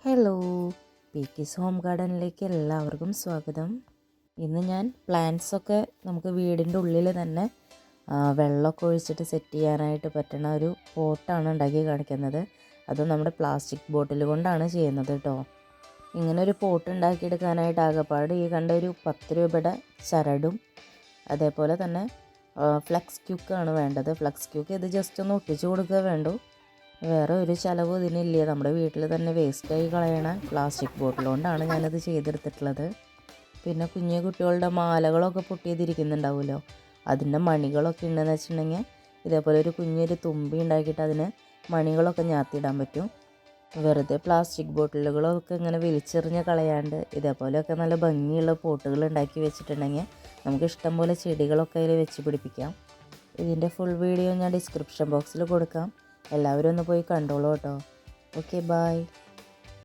Hello, പീക്കീസ് home ഗാർഡനിലേക്ക് എല്ലാവർക്കും സ്വാഗതം. ഇന്ന് ഞാൻ പ്ലാന്റ്സൊക്കെ നമുക്ക് വീടിൻ്റെ ഉള്ളിൽ തന്നെ വെള്ളമൊക്കെ ഒഴിച്ചിട്ട് സെറ്റ് ചെയ്യാനായിട്ട് പറ്റുന്ന ഒരു പോട്ടാണ് ഉണ്ടാക്കി കാണിക്കുന്നത്. അത് നമ്മുടെ പ്ലാസ്റ്റിക് ബോട്ടിൽ കൊണ്ടാണ് ചെയ്യുന്നത് കേട്ടോ. ഇങ്ങനെ ഒരു പോട്ട് ഉണ്ടാക്കിയെടുക്കാനായിട്ട് ആകെപ്പാട് ഈ കണ്ട ഒരു 10 രൂപയുടെ ചരടും അതേപോലെ തന്നെ ഫ്ലെക്സ് ക്യൂക്കാണ് വേണ്ടത്. ഫ്ലെക്സ് ക്യൂക്ക് ഇത് ജസ്റ്റ് ഒന്ന് ഒട്ടിച്ച് കൊടുക്കുക വേണ്ടു. വേറെ ഒരു ചിലവും ഇതിനില്ല. നമ്മുടെ വീട്ടിൽ തന്നെ വേസ്റ്റായി കളയണ പ്ലാസ്റ്റിക് ബോട്ടിൽ കൊണ്ടാണ് ഞാനത് ചെയ്തെടുത്തിട്ടുള്ളത്. പിന്നെ കുഞ്ഞു കുട്ടികളുടെ മാലകളൊക്കെ പൊട്ടിയതിരിക്കുന്നുണ്ടാവുമല്ലോ, അതിൻ്റെ മണികളൊക്കെ ഉണ്ടെന്ന് വെച്ചിട്ടുണ്ടെങ്കിൽ ഇതേപോലെ ഒരു കുഞ്ഞൊരു തുമ്പി ഉണ്ടാക്കിയിട്ട് അതിന് മണികളൊക്കെ ഞാത്തിയിടാൻ പറ്റും. വെറുതെ പ്ലാസ്റ്റിക് ബോട്ടിലുകളൊക്കെ ഇങ്ങനെ വലിച്ചെറിഞ്ഞ് കളയാണ്ട് ഇതേപോലെയൊക്കെ നല്ല ഭംഗിയുള്ള പോട്ടുകൾ ഉണ്ടാക്കി വെച്ചിട്ടുണ്ടെങ്കിൽ നമുക്ക് ഇഷ്ടം പോലെ ചെടികളൊക്കെ അതിൽ വെച്ച് പിടിപ്പിക്കാം. ഇതിൻ്റെ ഫുൾ വീഡിയോ ഞാൻ ഡിസ്ക്രിപ്ഷൻ ബോക്സിൽ കൊടുക്കാം. എല്ലാവരും ഒന്ന് പോയി കണ്ടോളൂ കേട്ടോ. Okay, by.